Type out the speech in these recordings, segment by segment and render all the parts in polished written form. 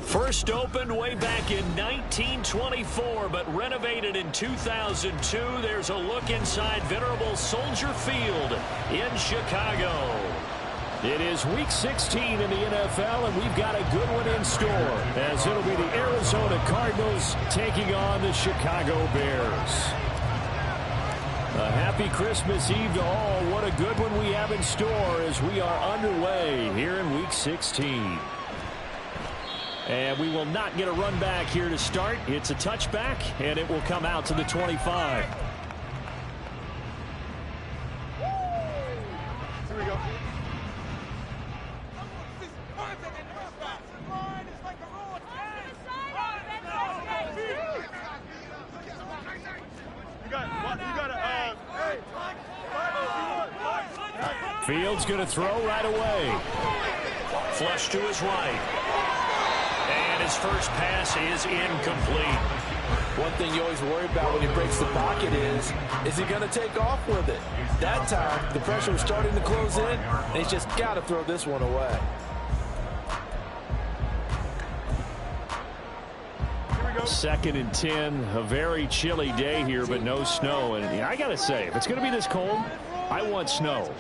First opened way back in 1924, but renovated in 2002. There's a look inside venerable Soldier Field in Chicago. It is Week 16 in the NFL, and we've got a good one in store, as it'll be the Arizona Cardinals taking on the Chicago Bears. A happy Christmas Eve to all. What a good one we have in store as we are underway here in Week 16. And we will not get a run back here to start. It's a touchback, and it will come out to the 25. Here we go. Fields going to throw right away. Flush to his right. And his first pass is incomplete. One thing you always worry about when he breaks the pocket is he going to take off with it? That time, the pressure was starting to close in, and he's just got to throw this one away. Second and 10, a very chilly day here, but no snow. And I got to say, if it's going to be this cold, I want snow.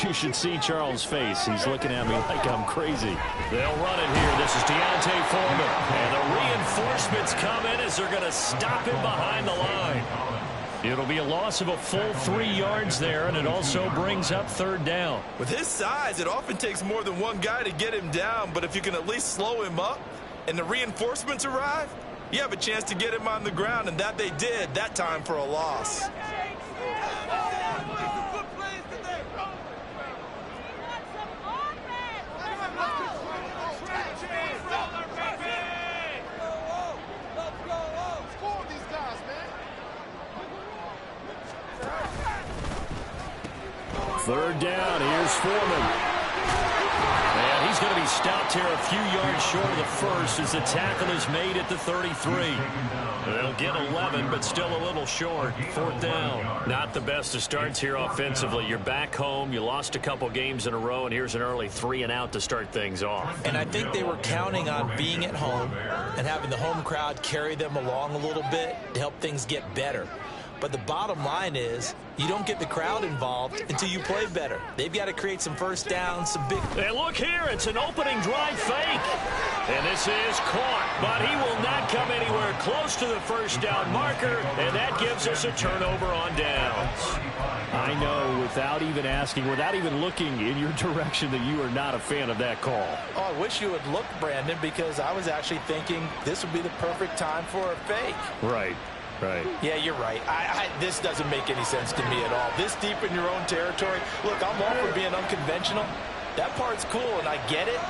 You should see Charles' face. He's looking at me like I'm crazy. They'll run it here. This is D'Onta Foreman. And the reinforcements come in as they're going to stop him behind the line. It'll be a loss of a full 3 yards there, and it also brings up third down. With his size, it often takes more than one guy to get him down, but if you can at least slow him up and the reinforcements arrive, you have a chance to get him on the ground, and that they did that time for a loss. Third down, here's Foreman. And he's going to be stopped here a few yards short of the first as the tackle is made at the 33. They'll get 11, but still a little short. Fourth down. Not the best of starts here offensively. You're back home. You lost a couple games in a row, and here's an early 3-and-out to start things off. And I think they were counting on being at home and having the home crowd carry them along a little bit to help things get better. But the bottom line is you don't get the crowd involved until you play better. They've got to create some first downs, some big... And look here, it's an opening drive fake. And this is caught, but he will not come anywhere close to the first down marker, and that gives us a turnover on downs. I know, without even asking, without even looking in your direction, that you are not a fan of that call. Oh, I wish you would look, Brandon, because I was actually thinking this would be the perfect time for a fake. Right. Right. Yeah, you're right. This doesn't make any sense to me at all. This deep in your own territory. Look, I'm all for being unconventional. That part's cool, and I get it.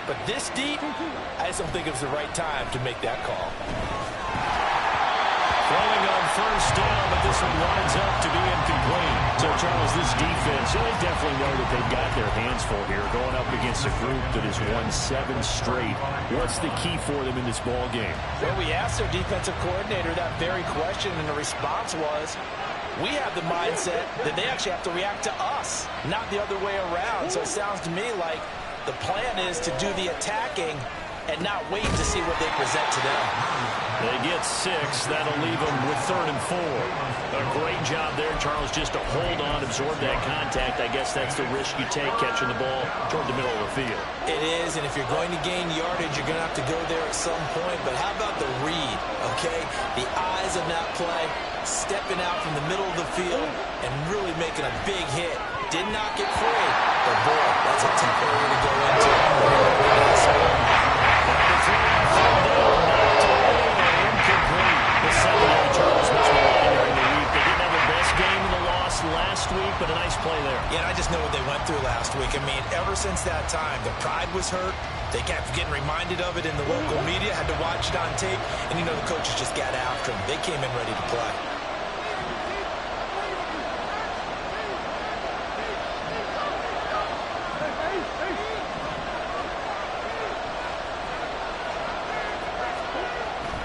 But this deep, I just don't think it was the right time to make that call. Throwing on first down, but this one winds up to be incomplete. So, Charles, this defense, they definitely know that they've got their hands full here, going up against a group that has won 7 straight. What's the key for them in this ball game? Well, we asked their defensive coordinator that very question, and the response was, we have the mindset that they actually have to react to us, not the other way around. So it sounds to me like the plan is to do the attacking and not wait to see what they present to them. They get 6. That'll leave them with 3rd and 4. A great job there, Charles, just to hold on, absorb that contact. I guess that's the risk you take catching the ball toward the middle of the field. It is, and if you're going to gain yardage, you're going to have to go there at some point. But how about the read, okay? The eyes of that play, stepping out from the middle of the field and really making a big hit. Did not get free, but boy, that's a tough area to go into. Last week, but a nice play there. Yeah, and I just know what they went through last week. I mean, ever since that time, their pride was hurt. They kept getting reminded of it in the local media, had to watch it on tape, and, you know, the coaches just got after them. They came in ready to play.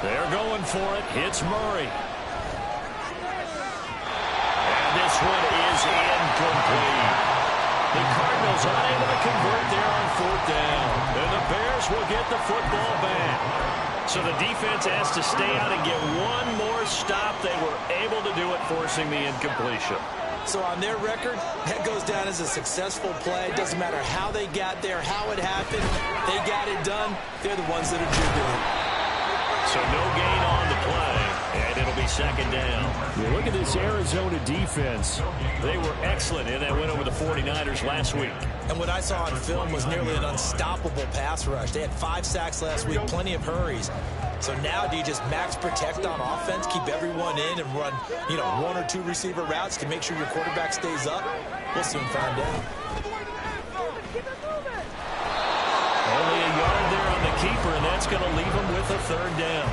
They're going for it. It's Murray. And this one is incomplete. The Cardinals unable to convert there on 4th down. And the Bears will get the football back. So the defense has to stay out and get one more stop. They were able to do it, forcing the incompletion. So on their record, that goes down as a successful play. It doesn't matter how they got there, how it happened. They got it done. They're the ones that are jubilant. So no gain on the play, and it'll be 2nd down. You look at this Arizona defense. They were excellent in that win over the 49ers last week. And what I saw on film was nearly an unstoppable pass rush. They had 5 sacks last week, plenty of hurries. So now do you just max protect on offense, keep everyone in, and run, 1 or 2 receiver routes to make sure your quarterback stays up? We'll soon find out. Only a yard there on the keeper, and that's going to leave him with a 3rd down.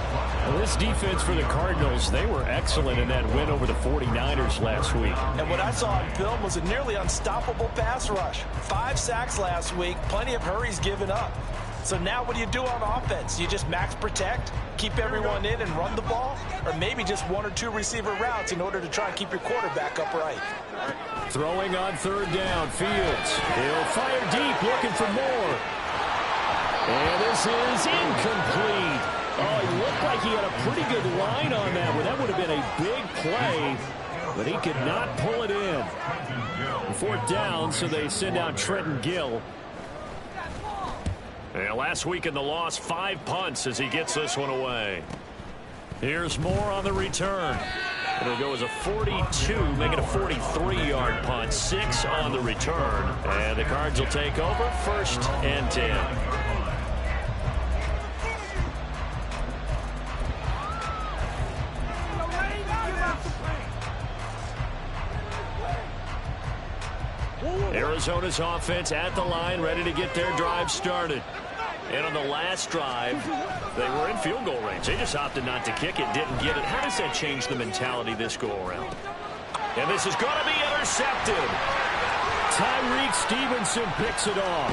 Well, this defense for the Cardinals, they were excellent in that win over the 49ers last week. And what I saw on film was a nearly unstoppable pass rush. 5 sacks last week, plenty of hurries given up. So now what do you do on offense? You just max protect, keep everyone in and run the ball? Or maybe just 1 or 2 receiver routes in order to try and keep your quarterback upright? Throwing on 3rd down, Fields. He'll fire deep, looking for more. And this is incomplete. Oh, it looked like he had a pretty good line on that one. That would have been a big play, but he could not pull it in. 4th down, so they send out Trenton Gill. And last week in the loss, 5 punts as he gets this one away. Here's more on the return. It'll go as a 42, make it a 43-yard punt. 6 on the return. And the Cards will take over, 1st and 10. Arizona's offense at the line, ready to get their drive started. And on the last drive, they were in field goal range. They just opted not to kick it, didn't get it. How does that change the mentality this go-around? And this is going to be intercepted. Tyreek Stevenson picks it off.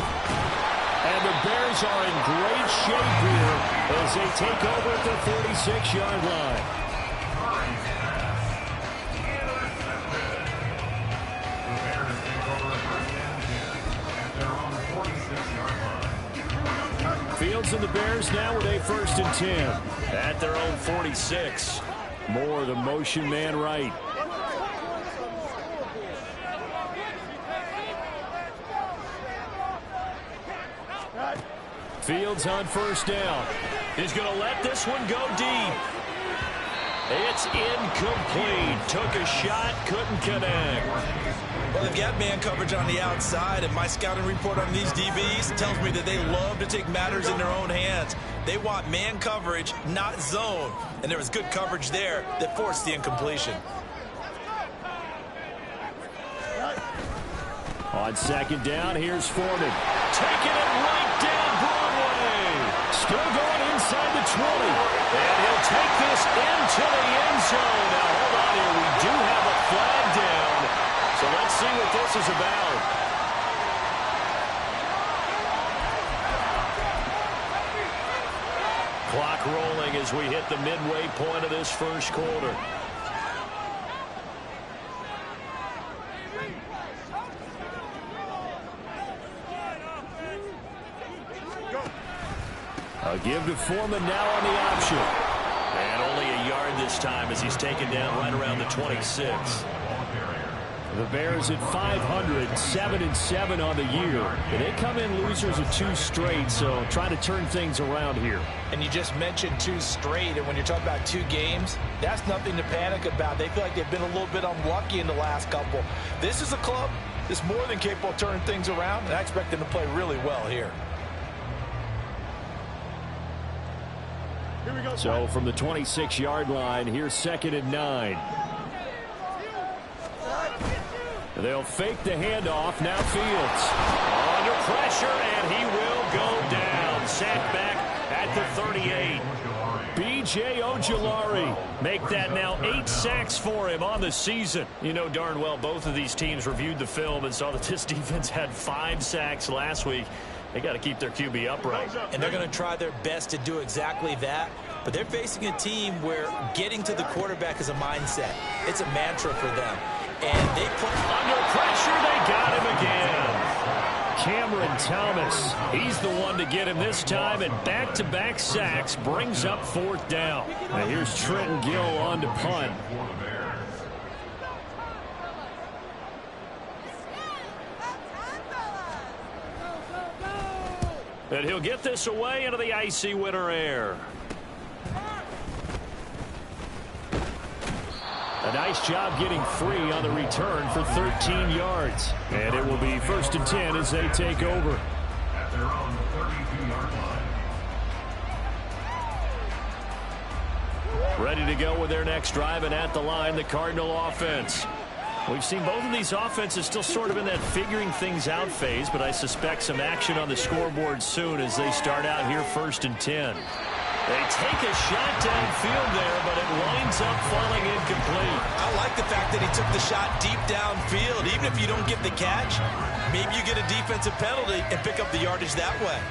And the Bears are in great shape here as they take over at the 46-yard line. Fields and the Bears now with a 1st and 10. At their own 46. Moore, the motion man right. Fields on 1st down. He's going to let this one go deep. It's incomplete. Took a shot, couldn't connect. Well, they've got man coverage on the outside, and my scouting report on these DBs tells me that they love to take matters in their own hands. They want man coverage, not zone. And there was good coverage there that forced the incompletion. On 2nd down, here's Foreman. Taking it right down Broadway. Still going inside the 20. And he'll take this into the end zone. Now, hold on here. We do have a flag down. So let's see what this is about. Clock rolling as we hit the midway point of this 1st quarter. A give to Foreman now on the option. And only a yard this time as he's taken down right around the 26. The Bears at 500, 7-7 on the year. And they come in losers of 2 straight, so trying to turn things around here. And you just mentioned 2 straight, and when you're talking about 2 games, that's nothing to panic about. They feel like they've been a little bit unlucky in the last couple. This is a club that's more than capable of turning things around, and I expect them to play really well here. So from the 26-yard line, here's 2nd and 9. They'll fake the handoff. Now Fields. Under pressure, and he will go down. Sacked back at the 38. B.J. Ojulari. Make that now 8 sacks for him on the season. You know darn well both of these teams reviewed the film and saw that this defense had 5 sacks last week. They got to keep their QB upright. And they're going to try their best to do exactly that. But they're facing a team where getting to the quarterback is a mindset. It's a mantra for them. And they put under pressure. They got him again. Cameron Thomas, he's the one to get him this time, and back-to-back sacks brings up 4th down. Now here's Trenton Gill on to punt. And he'll get this away into the icy winter air. A nice job getting free on the return for 13 yards. And it will be 1st and 10 as they take over. Ready to go with their next drive, and at the line, the Cardinal offense. We've seen both of these offenses still sort of in that figuring things out phase, but I suspect some action on the scoreboard soon as they start out here 1st and 10. They take a shot downfield there, but it winds up falling incomplete. I like the fact that he took the shot deep downfield. Even if you don't get the catch, maybe you get a defensive penalty and pick up the yardage that way.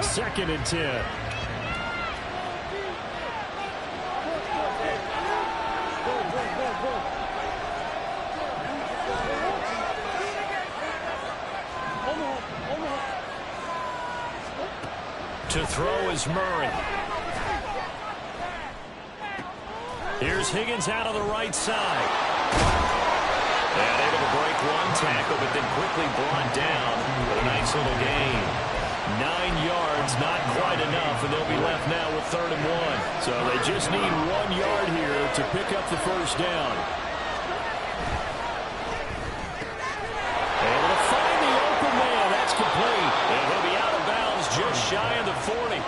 2nd and 10. To throw is Murray. Here's Higgins out on the right side. And able to break one tackle, but then quickly brought down with a nice little gain. 9 yards, not quite enough, and they'll be left now with 3rd and 1. So they just need 1 yard here to pick up the 1st down. Able to find the open man. That's complete. And he'll be out of bounds just shy of the 40.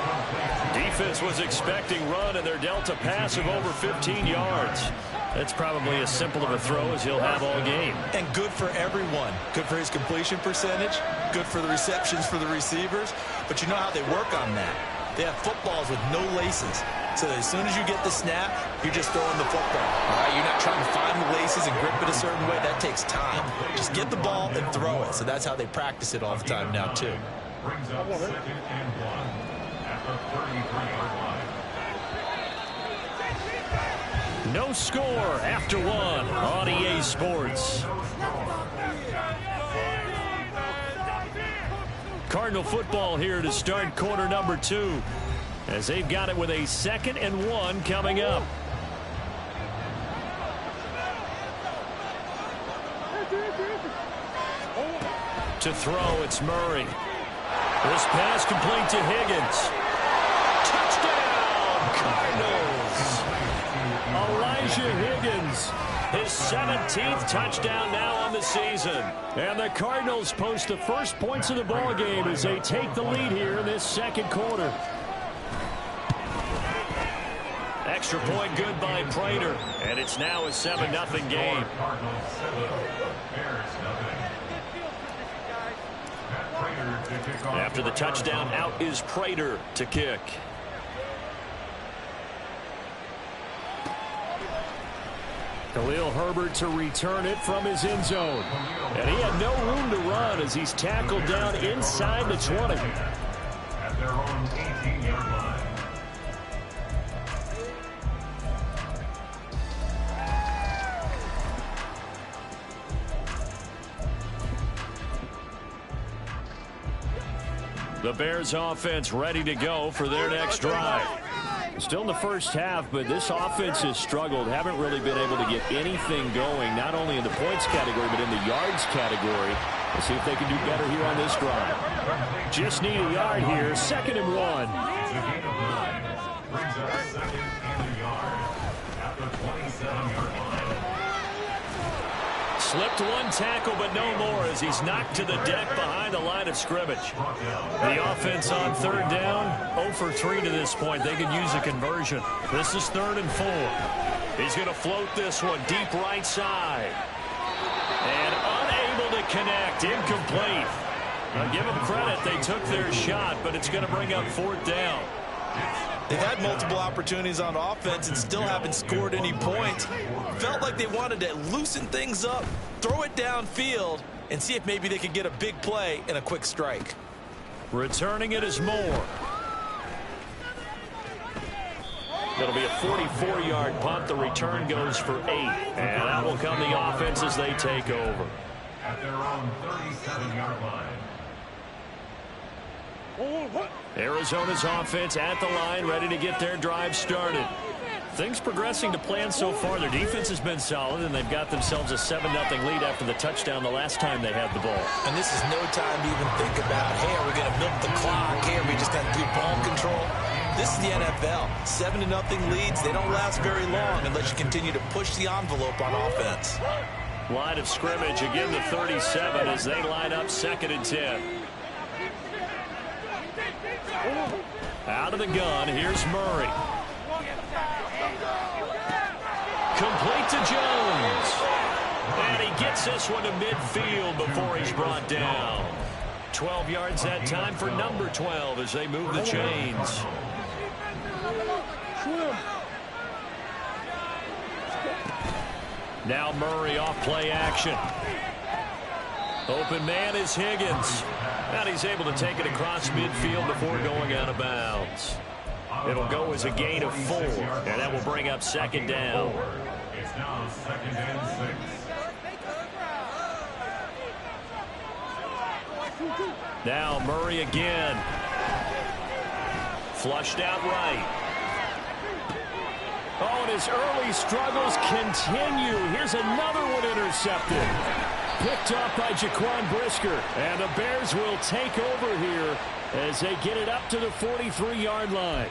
Defense was expecting run, and they're dealt a pass of over 15 yards. That's probably as simple of a throw as he'll have all game. And good for everyone. Good for his completion percentage. Good for the receptions for the receivers. But you know how they work on that. They have footballs with no laces. So that as soon as you get the snap, you're just throwing the football. All right? You're not trying to find the laces and grip it a certain way. That takes time. Just get the ball and throw it. So that's how they practice it all the time now, too. Brings up 2nd and 1 at the 33-yard line. No score after 1 on EA Sports. Cardinal football here to start quarter number 2, as they've got it with a 2nd and 1 coming up. To throw, it's Murray. This pass complete to Higgins. Touchdown, Cardinals. Elijah Higgins, his 17th touchdown now on the season. And the Cardinals post the first points of the ball game as they take the lead here in this 2nd quarter. Extra point good by Prater, and it's now a 7-0 game. After the touchdown, out is Prater to kick. Khalil Herbert to return it from his end zone. And he had no room to run as he's tackled down inside the 20. At their own 18-yard line. The Bears offense ready to go for their next drive. Still in the first half, but this offense has struggled. Haven't really been able to get anything going, not only in the points category, but in the yards category. Let's see if they can do better here on this drive. Just need a yard here, 2nd and 1. Brings up 2nd and a yard at the 27-yard line. Slipped one tackle, but no more as he's knocked to the deck behind the line of scrimmage. The offense on 3rd down, 0 for 3 to this point. They could use a conversion. This is 3rd and 4. He's going to float this one deep right side. And unable to connect, incomplete. Now give them credit, they took their shot, but it's going to bring up 4th down. They've had multiple opportunities on offense and still haven't scored any points. Felt like they wanted to loosen things up, throw it downfield, and see if maybe they could get a big play and a quick strike. Returning it is Moore. It'll be a 44-yard punt. The return goes for 8. And that will come the offense as they take over. At their own 37-yard line. Arizona's offense at the line, ready to get their drive started. Things progressing to plan so far. Their defense has been solid, and they've got themselves a 7-0 lead after the touchdown the last time they had the ball. And this is no time to even think about, hey, are we going to milk the clock? Hey, are we just going to do ball control? This is the NFL. 7-0 leads, they don't last very long unless you continue to push the envelope on offense. Line of scrimmage, again the 37 as they line up 2nd and 10. Out of the gun, here's Murray. Complete to Jones. And he gets this one to midfield before he's brought down. 12 yards that time for number 12 as they move the chains. Now Murray off play action. Open man is Higgins. And he's able to take it across midfield before going out of bounds. It'll go as a gain of 4, and that will bring up 2nd down. It's now 2nd and 6. Now Murray again. Flushed out right. Oh, and his early struggles continue. Here's another one intercepted. Picked off by Jaquan Brisker. And the Bears will take over here as they get it up to the 43-yard line.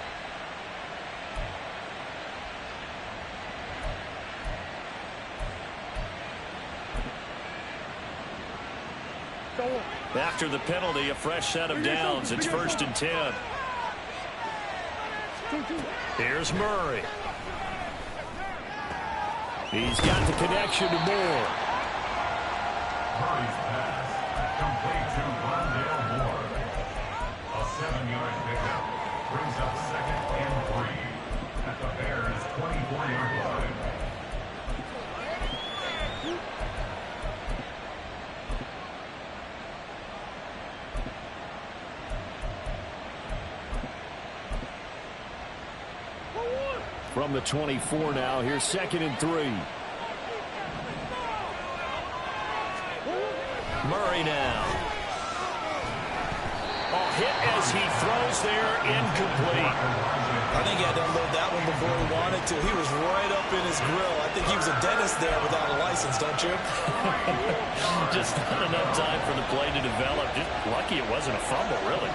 After the penalty, a fresh set of downs. It's 1st and 10. Here's Murray. He's got the connection to Moore. Murray's pass, complete to Rondale Moore. A 7-yard pickup brings up 2nd and 3 at the Bears' 24-yard line. From the 24 now, here's 2nd and 3. Murray now. Oh, hit as he throws there, incomplete. I think he had to unload that one before he wanted to. He was right up in his grill. I think he was a dentist there without a license, don't you? Just not enough time for the play to develop. Just lucky it wasn't a fumble, really.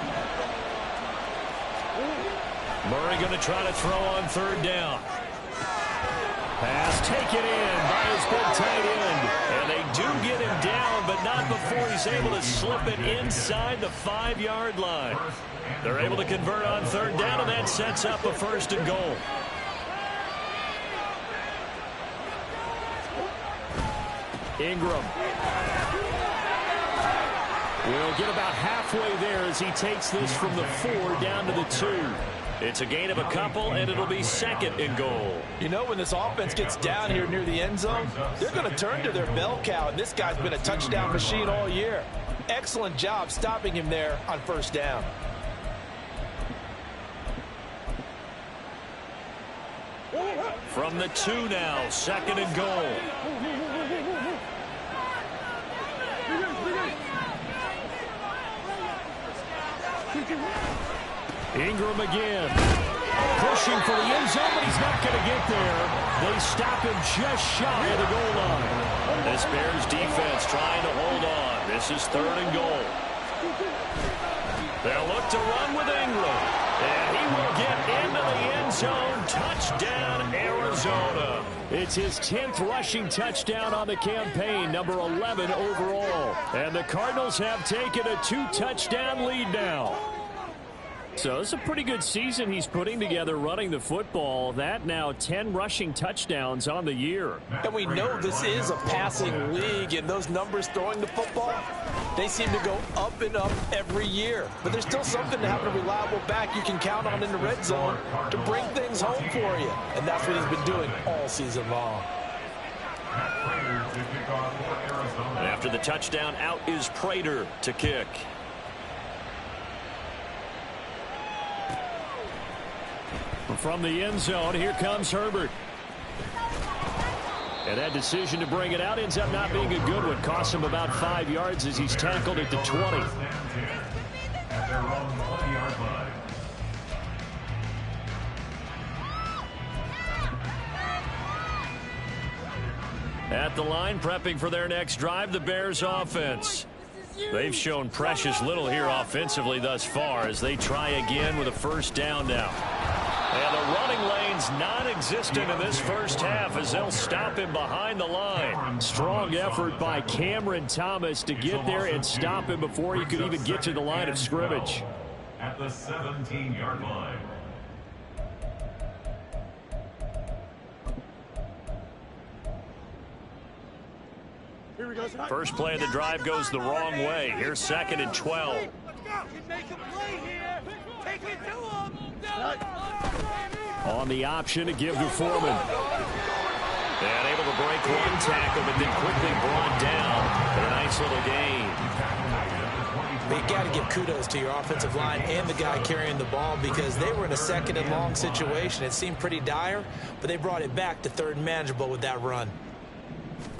Murray going to try to throw on 3rd down. Pass taken in by his big tight end. And they do get him down, but not before he's able to slip it inside the 5-yard line. They're able to convert on 3rd down, and that sets up a 1st and goal. Ingram will get about halfway there as he takes this from the 4 down to the 2. It's a gain of a couple, and it'll be 2nd and goal. You know, when this offense gets down here near the end zone, they're going to turn to their bell cow, and this guy's been a touchdown machine all year. Excellent job stopping him there on 1st down. From the 2 now, 2nd and goal. Ingram again. Pushing for the end zone, but he's not going to get there. They stop him just shy of the goal line. This Bears defense trying to hold on. This is 3rd and goal. They'll look to run with Ingram. And he will get into the end zone. Touchdown, Arizona. It's his 10th rushing touchdown on the campaign, number 11 overall. And the Cardinals have taken a 2-touchdown lead now. So it's a pretty good season he's putting together running the football. That now 10 rushing touchdowns on the year. And we know this is a passing league, and those numbers throwing the football, they seem to go up and up every year. But there's still something to having a reliable back you can count on in the red zone to bring things home for you. And that's what he's been doing all season long. After the touchdown, out is Prater to kick. From the end zone, here comes Herbert. And that decision to bring it out ends up not being a good one. Costs him about 5 yards as he's tackled at the 20. At their own 20-yard line. At the line, prepping for their next drive, the Bears offense. They've shown precious little here offensively thus far as they try again with a first down now. And the running lane's non-existent in this first half as they'll stop him behind the line. Strong effort by Cameron Thomas to get there and stop him before he could even get to the line of scrimmage. At the 17-yard line. First play of the drive goes the wrong way. Here's 2nd and 12. Make a play here. Take it to him. On the option to give to Foreman. And able to break one tackle, but then quickly brought down for a nice little gain. But you got to give kudos to your offensive line and the guy carrying the ball because they were in a 2nd and long situation. It seemed pretty dire, but they brought it back to 3rd and manageable with that run.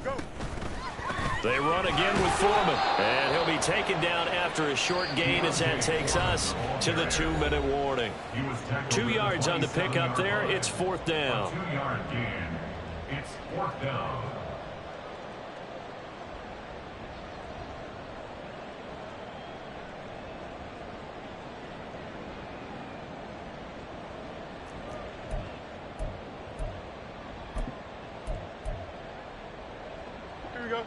Go. They run again with Foreman. And he'll be taken down after a short gain as that takes us to the 2-minute warning. 2 yards on the pickup there. It's 4th down. 2-yard gain. It's 4th down. Here we go.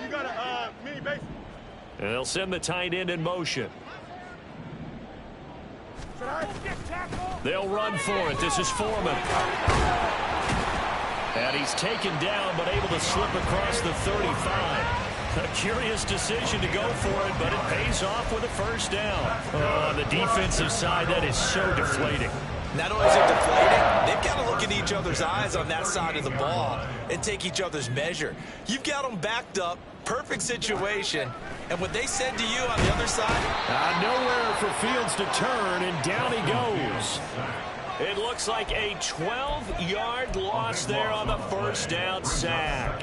You got a mini base. And they'll send the tight end in motion. They'll run for it. This is Foreman. And he's taken down, but able to slip across the 35. A curious decision to go for it, but it pays off with a first down. Oh, on the defensive side, that is so deflating. Not only is it deflating, they've got to look in each other's eyes on that side of the ball and take each other's measure. You've got them backed up, perfect situation, and what they said to you on the other side? Nowhere for Fields to turn, and down he goes. It looks like a 12-yard loss there on the first down sack.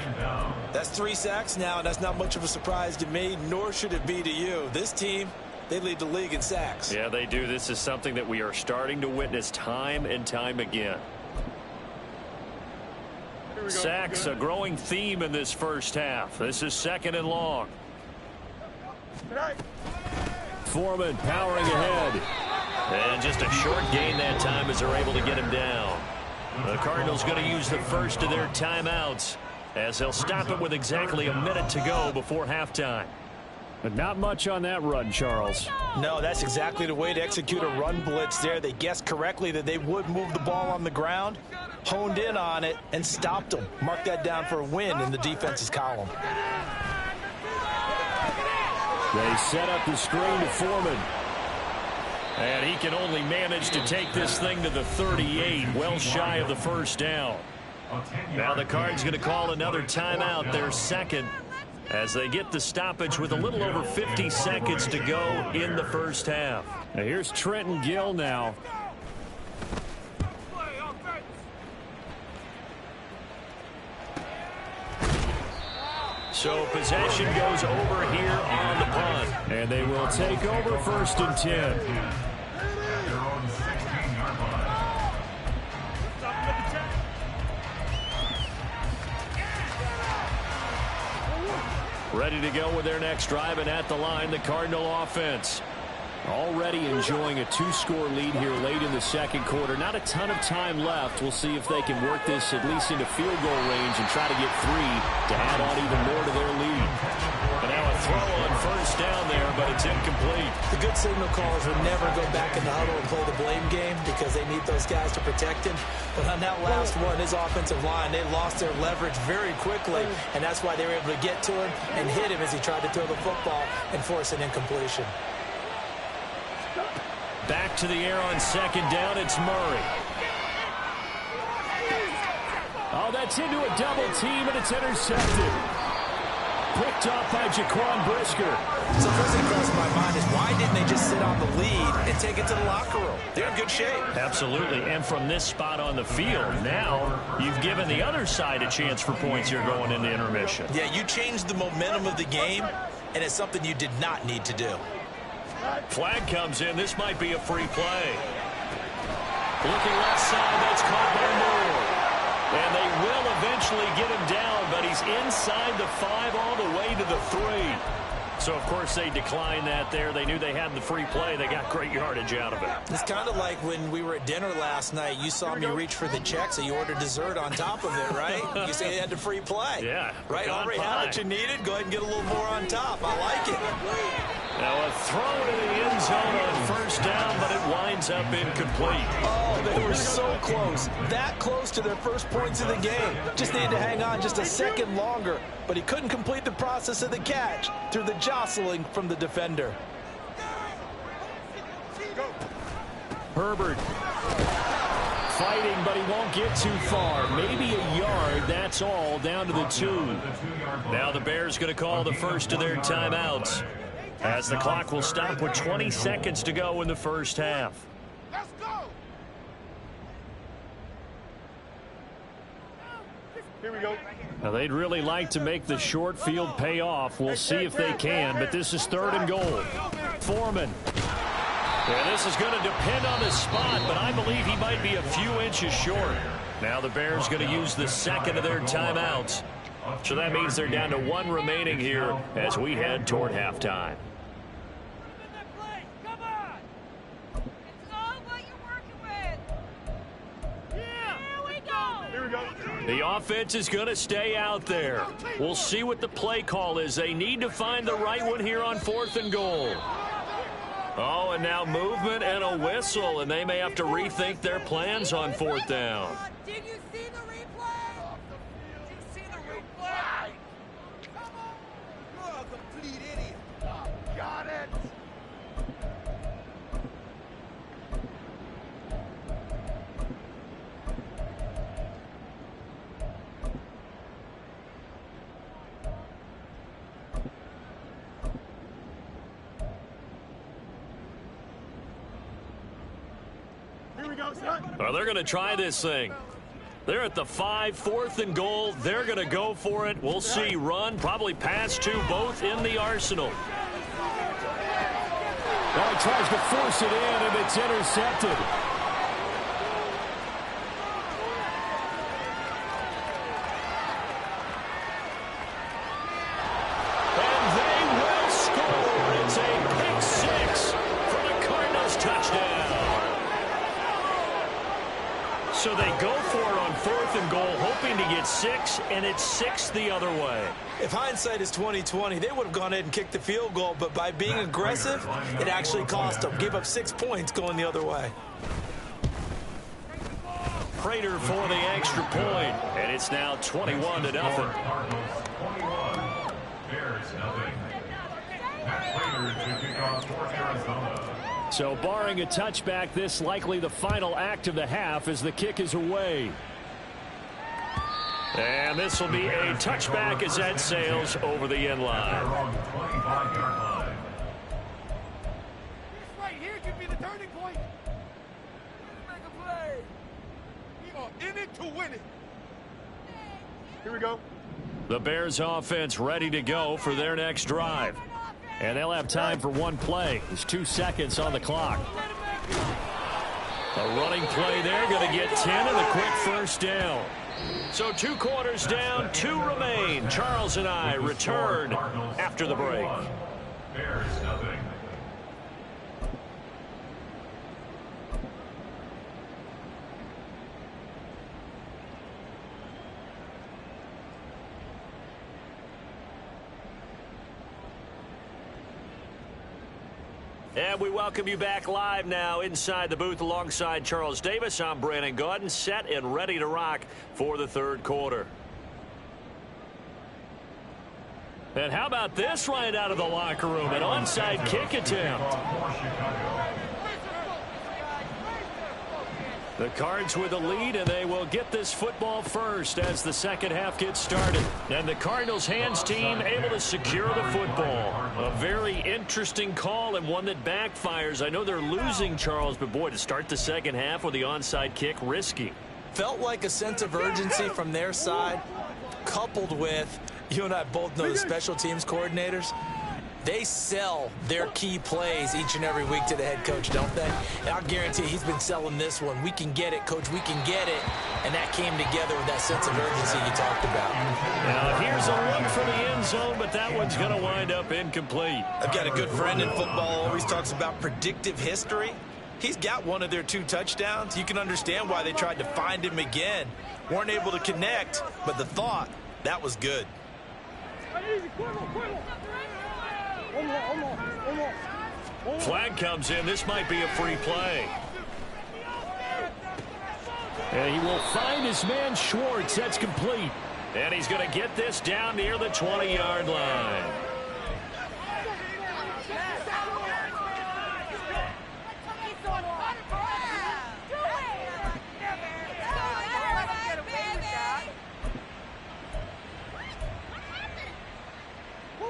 That's 3 sacks now, and that's not much of a surprise to me, nor should it be to you. This team, they lead the league in sacks. Yeah, they do. This is something that we are starting to witness time and time again. Sacks, a growing theme in this first half. This is 2nd and long. Foreman powering ahead. And just a short gain that time as they're able to get him down. The Cardinals going to use the first of their timeouts as they'll stop it with exactly a minute to go before halftime. But not much on that run, Charles. No, that's exactly the way to execute a run blitz there. They guessed correctly that they would move the ball on the ground, honed in on it, and stopped them. Mark that down for a win in the defense's column. They set up the screen to Foreman. And he can only manage to take this thing to the 38, well shy of the first down. Now the Cards going to call another timeout, their second, as they get the stoppage with a little over 50 seconds to go in the first half. Now here's Trenton Gill now. So possession goes over here on the punt. And they will take over 1st and 10. They're on 16-yard line. Ready to go with their next drive, and at the line, the Cardinal offense. Already enjoying a 2-score lead here late in the second quarter. Not a ton of time left. We'll see if they can work this at least into field goal range and try to get 3 to add on even more to their lead. And now a throw on first down there, but it's incomplete. The good signal callers would never go back in the huddle and play the blame game because they need those guys to protect him. But on that last one, his offensive line, they lost their leverage very quickly, and that's why they were able to get to him and hit him as he tried to throw the football and force an incompletion. Back to the air on second down, it's Murray. Oh, that's into a double team, and it's intercepted. Picked off by Jaquan Brisker. So the first thing that crosses my mind is why didn't they just sit on the lead and take it to the locker room? They're in good shape. Absolutely, and from this spot on the field, now you've given the other side a chance for points here going into intermission. Yeah, you changed the momentum of the game, and it's something you did not need to do. Flag comes in. This might be a free play. Looking left side, that's caught by Moore. And they will eventually get him down, but he's inside the 5 all the way to the 3. So, of course, they declined that there. They knew they had the free play. They got great yardage out of it. It's kind of like when we were at dinner last night. You saw me reach for the check, so you ordered dessert on top of it, right? You say you had the free play. Yeah. Right, already had what you needed. Go ahead and get a little more on top. I like it. Now a throw to the end zone on first down, but it winds up incomplete. Oh, they were so close. That close to their first points of the game. Just needed to hang on just a second longer, but he couldn't complete the process of the catch through the jostling from the defender. Herbert fighting, but he won't get too far. Maybe a yard, that's all, down to the 2. Now the Bears going to call the first of their timeouts, as the clock will stop with 20 seconds to go in the first half. Let's go. Here we go. Now they'd really like to make the short field pay off. We'll see if they can, but this is 3rd and goal. Foreman. And this is going to depend on the spot, but I believe he might be a few inches short. Now the Bears going to use the second of their timeouts. So that means they're down to 1 remaining here as we head toward halftime. The offense is going to stay out there. We'll see what the play call is. They need to find the right one here on 4th and goal. Oh, and now movement and a whistle, and they may have to rethink their plans on 4th down. Did you see the replay? Did you see the replay? Come on. You're a complete idiot. Got it. Well, they're going to try this thing. They're at the 5, 4th and goal. They're going to go for it. We'll see. Run, probably pass 2, both in the arsenal. Well, he tries to force it in, and it's intercepted. And they will score. It's a pick 6 for the Cardinals touchdown. So they go for it on 4th and goal, hoping to get 6, and it's 6 the other way. If hindsight is 20/20, they would have gone ahead and kicked the field goal, but by being aggressive, it actually cost them. Gave up 6 points going the other way. Prater for the extra point, and it's now 21-0. Cardinals 21, Bears nothing. Matt Prater to kick off for Arizona. So barring a touchback, this likely the final act of the half as the kick is away. And this will be a touchback as that sails over the end line. On the 25-yard line. This right here could be the turning point. Make a play. We are in it to win it. Here we go. The Bears offense ready to go for their next drive. And they'll have time for 1 play. There's 2 seconds on the clock. A running play there, going to get 10 and a quick first down. So 2 quarters down, 2 remain. Charles and I return after the break. Bears nothing. And we welcome you back live now inside the booth alongside Charles Davis. I'm Brandon Gaudin, set and ready to rock for the third quarter. And how about this right out of the locker room? An onside kick attempt. The Cards with a lead, and they will get this football first as the second half gets started. And the Cardinals hands team able to secure the football. A very interesting call and one that backfires. I know they're losing, Charles, but boy, to start the second half with the onside kick, risky. Felt like a sense of urgency from their side, coupled with, you and I both know the special teams coordinators. They sell their key plays each and every week to the head coach, don't they? And I'll guarantee he's been selling this one. We can get it, coach, we can get it. And that came together with that sense of urgency you talked about. Now, here's a look for the end zone, but that one's going to wind up incomplete. I've got a good friend in football, always talks about predictive history. He's got one of their 2 touchdowns. You can understand why they tried to find him again. Weren't able to connect, but the thought, that was good. Flag comes in. This might be a free play. And he will find his man Schwartz. That's complete. And he's going to get this down near the 20-yard line.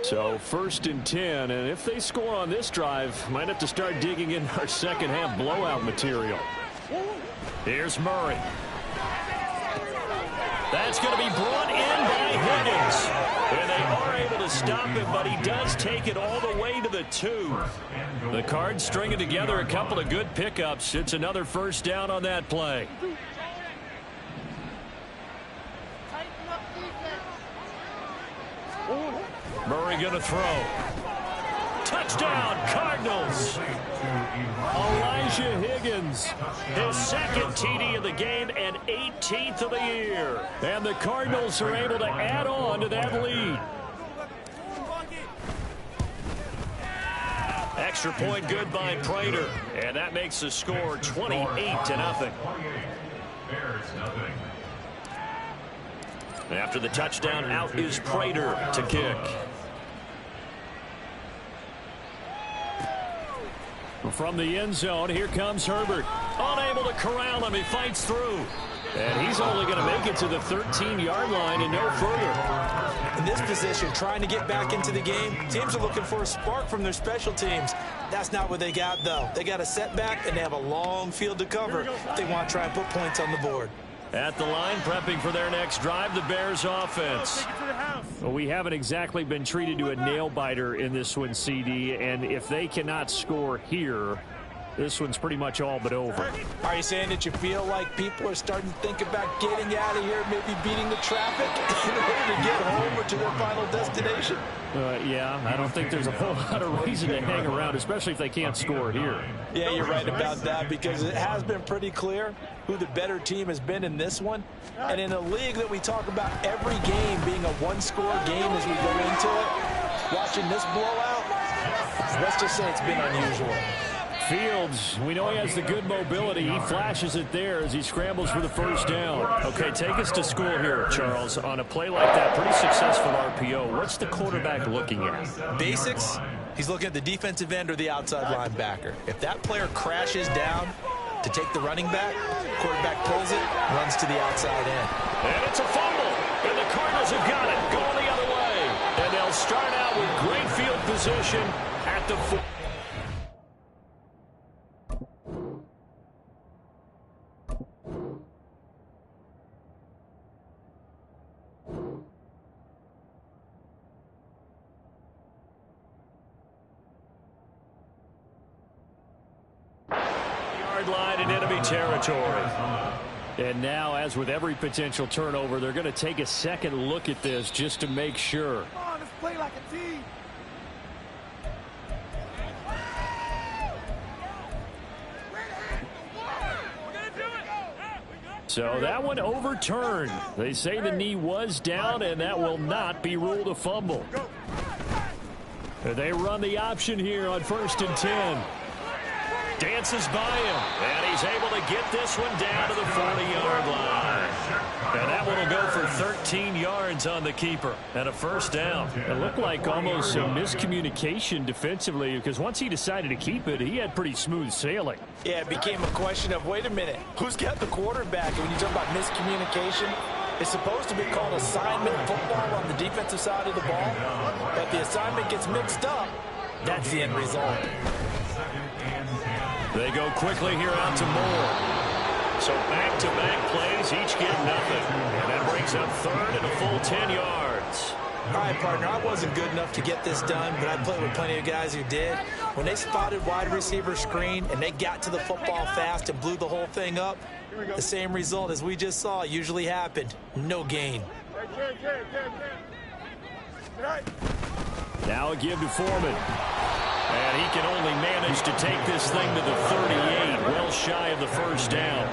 So 1st and 10, and if they score on this drive, might have to start digging in our second half blowout material. Here's Murray. That's going to be brought in by Higgins. And they are able to stop him, but he does take it all the way to the 2. The Cards stringing together a couple of good pickups. It's another first down on that play. Murray going to throw. Touchdown, Cardinals. Elijah Higgins, his second TD of the game and 18th of the year. And the Cardinals are able to add on to that lead. Extra point good by Prater. And that makes the score 28-0. After the touchdown, out is Prater to kick. From the end zone, here comes Herbert. Unable to corral him, he fights through. And he's only going to make it to the 13-yard line and no further. In this position, trying to get back into the game, teams are looking for a spark from their special teams. That's not what they got, though. They got a setback, and they have a long field to cover if they want to try and put points on the board. At the line, prepping for their next drive, the Bears offense. Well, we haven't exactly been treated to a nail-biter in this one, CD, and if they cannot score here, this one's pretty much all but over. Are you saying that you feel like people are starting to think about getting out of here, maybe beating the traffic in order to get home or to their final destination? Yeah, I don't think there's a whole lot of reason to hang around, especially if they can't score here. Yeah, you're right about that, because it has been pretty clear who the better team has been in this one. And in a league that we talk about every game being a one-score game as we go into it, watching this blowout, let's just say it's been unusual. Fields, we know he has the good mobility. He flashes it there as he scrambles for the first down. Okay, take us to school here, Charles. On a play like that, pretty successful RPO. What's the quarterback looking at? Basics, he's looking at the defensive end or the outside linebacker. If that player crashes down to take the running back, quarterback pulls it, runs to the outside end. And it's a fumble. And the Cardinals have got it, going the other way. And they'll start out with great field position at the 4. Line in enemy territory. And now, as with every potential turnover, they're going to take a second look at this just to make sure. Come on, let's play like a team. So that one overturned. They say the knee was down, and that will not be ruled a fumble. They run the option here on 1st and 10. Dances by him, and he's able to get this one down to the 40-yard line. And that one will go for 13 yards on the keeper and a first down. It looked like almost some miscommunication defensively, because once he decided to keep it, he had pretty smooth sailing. Yeah, it became a question of, wait a minute, who's got the quarterback? And when you talk about miscommunication, it's supposed to be called assignment football on the defensive side of the ball. But the assignment gets mixed up. That's the end result. They go quickly here out to Moore. So back-to-back plays, each get nothing. And that brings up third and a full 10 yards. All right, partner, I wasn't good enough to get this done, but I played with plenty of guys who did. When they spotted wide receiver screen and they got to the football fast and blew the whole thing up, the same result as we just saw usually happened. No gain. Now a give to Foreman. And he can only manage to take this thing to the 38, well shy of the first down.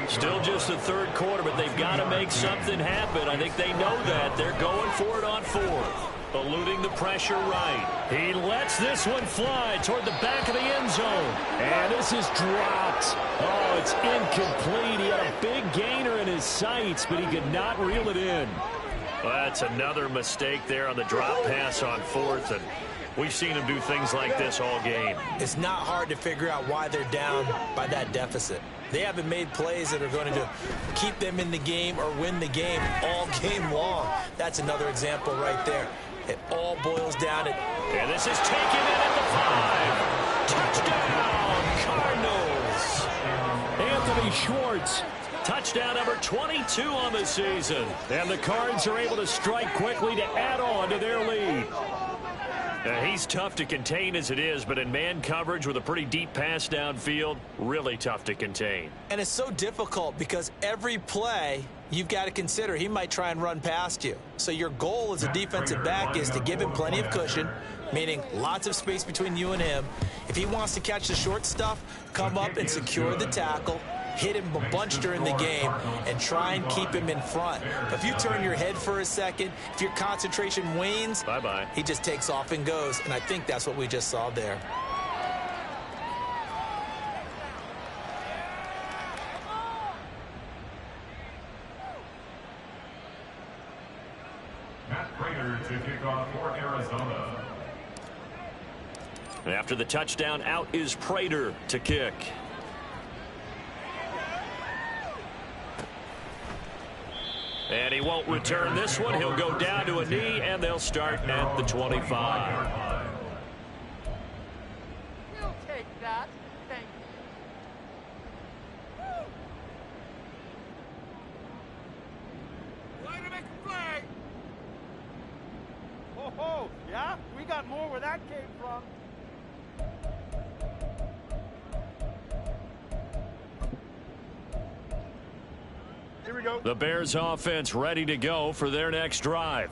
Still just the third quarter, but they've got to make something happen. I think they know that. They're going for it on fourth. Eluding the pressure right. He lets this one fly toward the back of the end zone. And this is dropped. Oh, it's incomplete. He had a big gainer in his sights, but he could not reel it in. Well, that's another mistake there on the drop pass on fourth, and we've seen him do things like this all game. It's not hard to figure out why they're down by that deficit. They haven't made plays that are going to keep them in the game or win the game all game long. That's another example right there. It all boils down to... And this is taken in at the 5. Touchdown, Cardinals. Anthony Schwartz. Touchdown number 22 on the season. And the Cards are able to strike quickly to add on to their lead. He's tough to contain as it is, but in man coverage with a pretty deep pass downfield, really tough to contain. And it's so difficult because every play you've got to consider he might try and run past you. So your goal as a defensive back is to give him plenty of cushion, meaning lots of space between you and him. If he wants to catch the short stuff, come up and secure the tackle, hit him a bunch during the game, and try and keep him in front. But if you turn your head for a second, if your concentration wanes, bye-bye. He just takes off and goes, and I think that's what we just saw there. Matt Prater to kick off for Arizona. After the touchdown, out is Prater to kick. And he won't return this one. He'll go down to a knee, and they'll start at the 25. We'll take that. Thank you. Way to make a play. Oh, yeah? We got more where that came from. Here we go. The Bears offense ready to go for their next drive.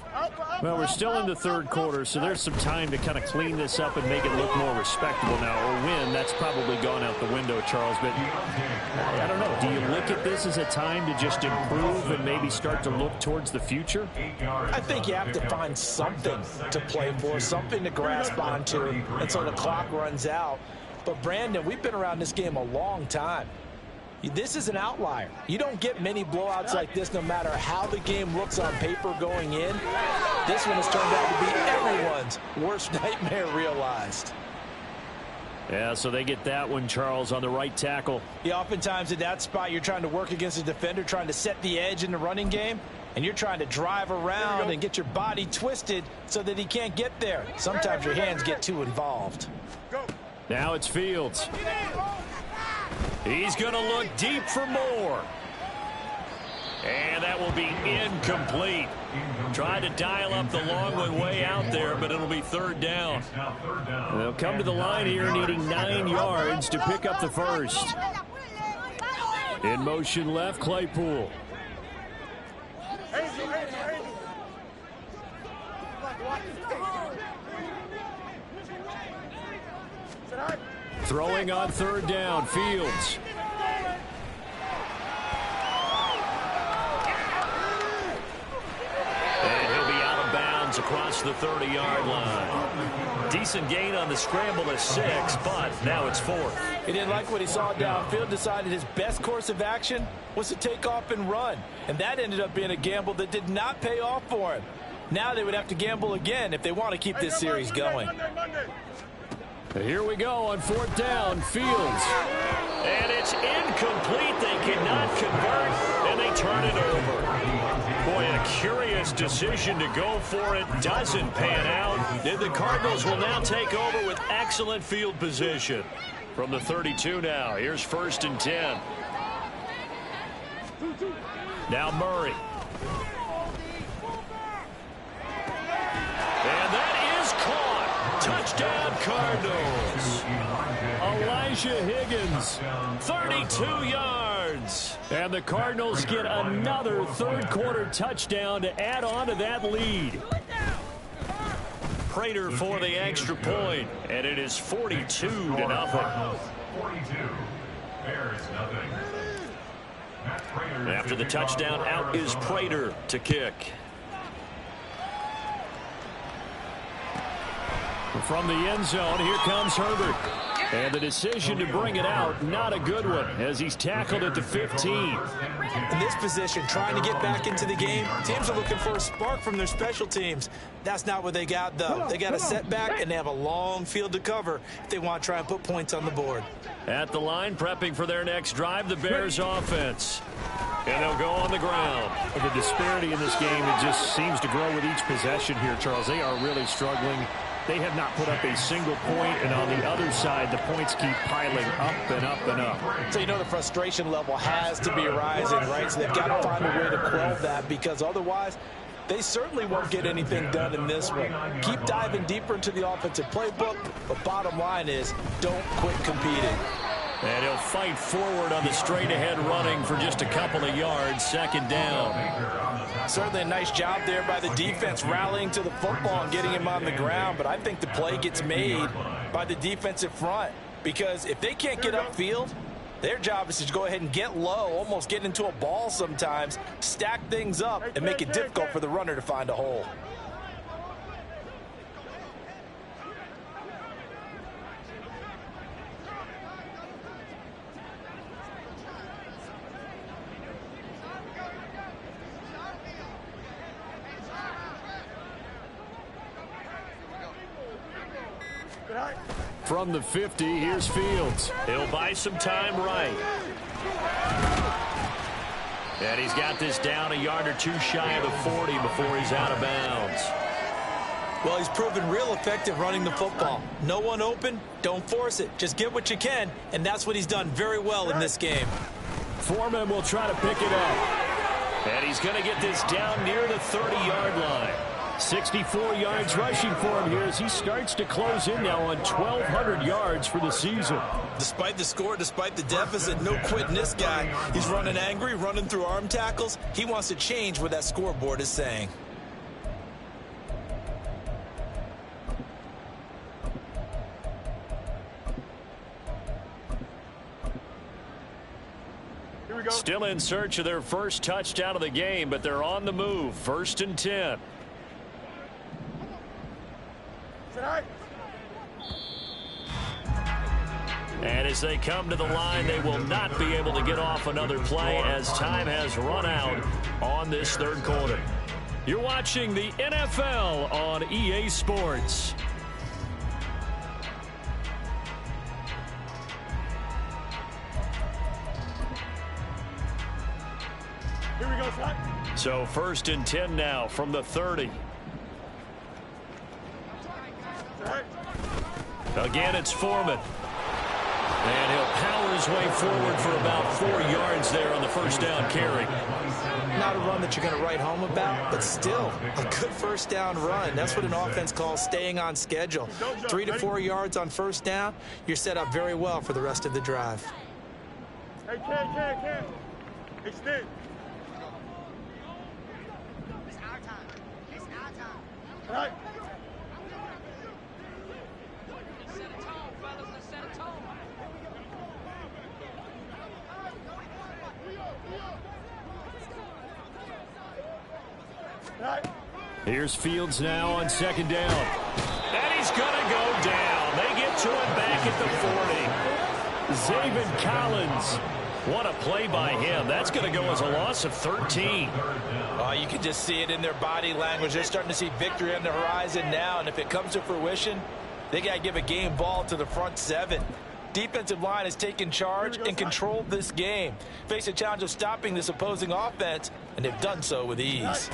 Well, we're still in the third quarter, so there's some time to kind of clean this up and make it look more respectable now. Or win, that's probably gone out the window, Charles. But I don't know. Do you look at this as a time to just improve and maybe start to look towards the future? I think you have to find something to play for, something to grasp onto until the clock runs out. But, Brandon, we've been around this game a long time. This is an outlier. You don't get many blowouts like this no matter how the game looks on paper going in. This one has turned out to be everyone's worst nightmare realized. Yeah, so they get that one, Charles, on the right tackle. Yeah, oftentimes in that spot, you're trying to work against a defender, trying to set the edge in the running game, and you're trying to drive around and get your body twisted so that he can't get there. Sometimes your hands get too involved. Now it's Fields. He's going to look deep for Moore. And that will be incomplete. Tried to dial up the long one way out there, but it'll be third down. They'll come to the line here needing 9 yards to pick up the first. In motion left, Claypool. Throwing on third down, Fields. And he'll be out of bounds downs across the 30-yard line. Decent gain on the scramble of 6, but now it's 4th. He didn't like what he saw downfield, decided his best course of action was to take off and run. And that ended up being a gamble that did not pay off for him. Now they would have to gamble again if they want to keep this series going. Here we go on 4th down. Fields. And it's incomplete. They cannot convert, and they turn it over. Boy, a curious decision to go for it. Doesn't pan out. And the Cardinals will now take over with excellent field position. From the 32 now, here's 1st and 10. Now Murray. And that is caught. Touchdown, Cardinals. Elijah Higgins. 32 yards. And the Cardinals get another third-quarter touchdown to add on to that lead. Prater for the extra point, and it is 42-0. 42. Bears nothing. After the touchdown, out is Prater to kick. From the end zone, here comes Herbert. And the decision to bring it out, not a good one, as he's tackled at the 15. In this position, trying to get back into the game, teams are looking for a spark from their special teams. That's not what they got, though. They got a setback, and they have a long field to cover if they want to try and put points on the board. At the line, prepping for their next drive, the Bears offense. And they'll go on the ground. The disparity in this game, it just seems to grow with each possession here, Charles. They are really struggling. They have not put up a single point, and on the other side, the points keep piling up and up and up. So you know the frustration level has to be rising, right? So they've got to find a way to quell that, because otherwise they certainly won't get anything done in this one. Keep diving deeper into the offensive playbook, but bottom line is don't quit competing. And he'll fight forward on the straight-ahead running for just a couple of yards, 2nd down. Certainly a nice job there by the defense rallying to the football and getting him on the ground, but I think the play gets made by the defensive front, because if they can't get upfield, their job is to go ahead and get low, almost get into a ball sometimes, stack things up, and make it difficult for the runner to find a hole. From the 50, here's Fields. He'll buy some time right. And he's got this down a yard or two shy of the 40 before he's out of bounds. Well, he's proven real effective running the football. No one open, don't force it. Just get what you can, and that's what he's done very well in this game. Foreman will try to pick it up. And he's going to get this down near the 30-yard line. 64 yards rushing for him here as he starts to close in now on 1,200 yards for the season. Despite the score, despite the deficit, no quitting this guy. He's running angry, running through arm tackles. He wants to change what that scoreboard is saying. Still in search of their first touchdown of the game, but they're on the move. 1st and 10. And as they come to the line, they will not be able to get off another play as time has run out on this 3rd quarter. You're watching the NFL on EA Sports. Here we go, son. So 1st and 10 now from the 30. Again, it's Foreman. And he'll power his way forward for about 4 yards there on the 1st down carry. Not a run that you're going to write home about, but still a good 1st down run. That's what an offense calls staying on schedule. 3 to 4 yards on 1st down, you're set up very well for the rest of the drive. Hey, Ken. Extend. It's our time. It's our time. All right. Let's set a tone, fellas. Let's set a tone. All right. Here's Fields now on second down. And he's going to go down. They get to him back at the 40. Zaven Collins. What a play by him. That's going to go as a loss of 13. Oh, you can just see it in their body language. They're starting to see victory on the horizon now, and if it comes to fruition, they got to give a game ball to the front seven. Defensive line has taken charge and controlled this game. Face a challenge of stopping this opposing offense, and they've done so with ease.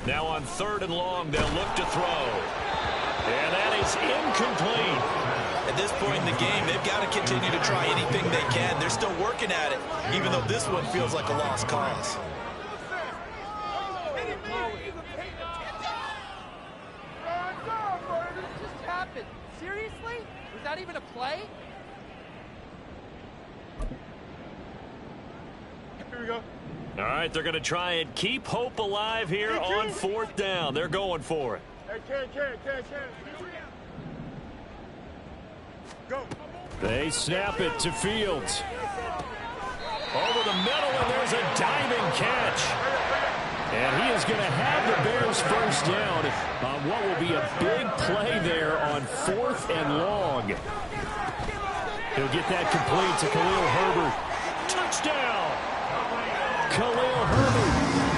Now on 3rd and long, they'll look to throw. And that is incomplete. At this point in the game, they've got to continue to try anything they can. They're still working at it, even though this one feels like a lost cause. What just happened? Seriously? Was that even a play? Here we go. All right, they're going to try and keep hope alive here on 4th down. They're going for it. Hey, Ken. Go. They snap it to Fields. Over the middle, and there's a diving catch. And he is going to have the Bears first down on what will be a big play there on 4th and long. He'll get that complete to Khalil Herbert. Touchdown! Khalil Herbert.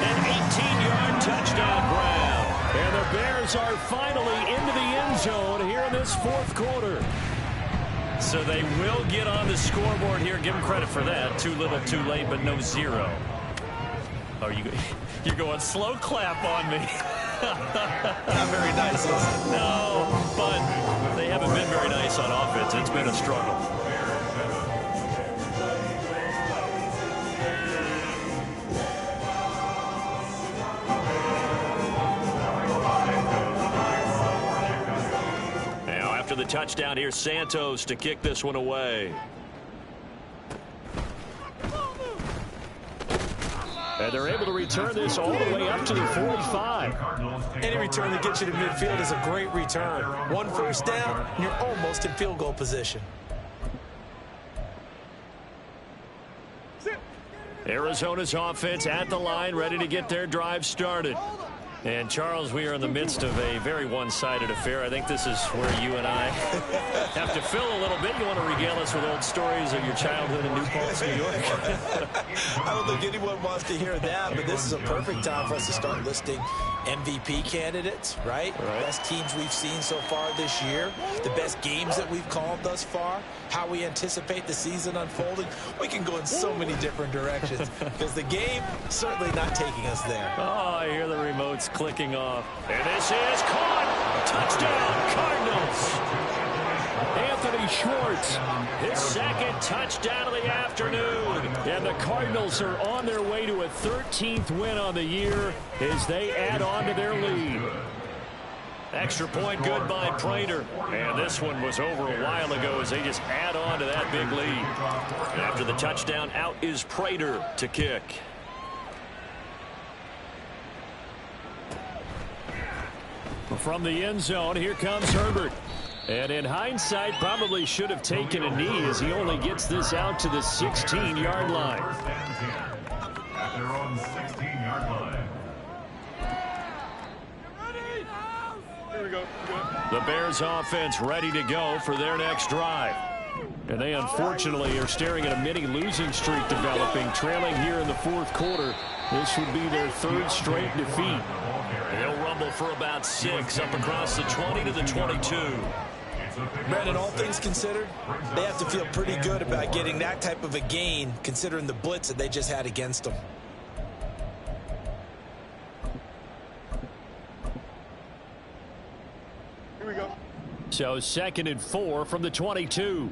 An 18-yard touchdown grab. And the Bears are finally into the end zone here in this 4th quarter. So they will get on the scoreboard here. Give them credit for that. Too little, too late, but no 0. Oh, you're going slow clap on me. Not very nice, is it? No, but they haven't been very nice on offense. It's been a struggle. Now after the touchdown, here's Santos to kick this one away. And they're able to return this all the way up to the 45. Any return that gets you to midfield is a great return. 1 first down, and you're almost in field goal position. Arizona's offense at the line, ready to get their drive started. And, Charles, we are in the midst of a very one-sided affair. I think this is where you and I have to fill a little bit. You want to regale us with old stories of your childhood in New Paltz, New York? I don't think anyone wants to hear that, but this is a perfect time for us to start listing MVP candidates, right? Best teams we've seen so far this year, the best games that we've called thus far, how we anticipate the season unfolding. We can go in so many different directions because the game certainly not taking us there. Oh, I hear the remotes clicking off. And this is caught. Touchdown, Cardinals. Anthony Schwartz. His 2nd touchdown of the afternoon. And the Cardinals are on their way to a 13th win on the year as they add on to their lead. Extra point good by Prater. And this one was over a while ago as they just add on to that big lead. After the touchdown, out is Prater to kick. From the end zone, here comes Herbert. And in hindsight, probably should have taken a knee as he only gets this out to the 16-yard line. At their own 16-yard line. Here we go. The Bears offense ready to go for their next drive. And they unfortunately are staring at a mini losing streak developing, trailing here in the 4th quarter. This would be their 3rd straight defeat. They'll rumble for about 6 up across the 20 to the 22. Brandon, all things considered, they have to feel pretty good about getting that type of a gain considering the blitz that they just had against them. Here we go. So 2nd and 4 from the 22.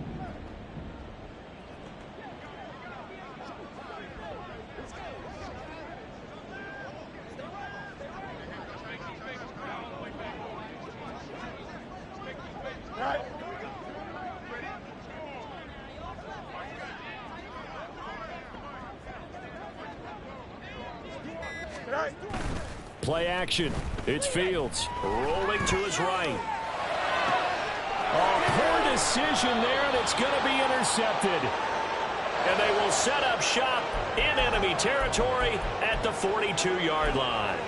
Play action. It's Fields. Rolling to his right. Oh, poor decision there, and it's going to be intercepted. And they will set up shop in enemy territory at the 42-yard line.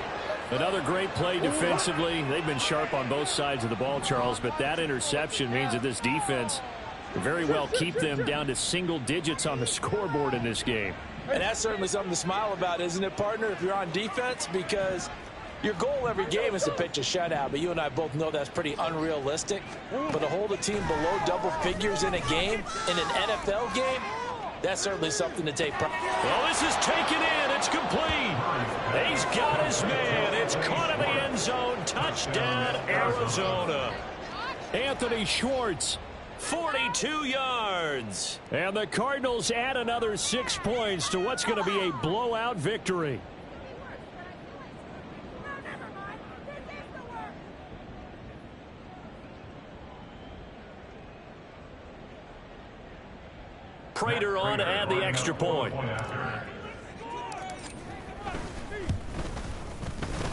Another great play defensively. They've been sharp on both sides of the ball, Charles, but that interception means that this defense will very well keep them down to single digits on the scoreboard in this game. And that's certainly something to smile about, isn't it, partner, if you're on defense? Because your goal every game is to pitch a shutout, but you and I both know that's pretty unrealistic. But to hold a team below double figures in a game, in an NFL game, that's certainly something to take pride. Well, this is taken in. It's complete. He's got his man. It's caught in the end zone. Touchdown, Arizona. Anthony Schwartz. 42 yards. And the Cardinals add another 6 points to what's going to be a blowout victory. Prater on to add the extra point.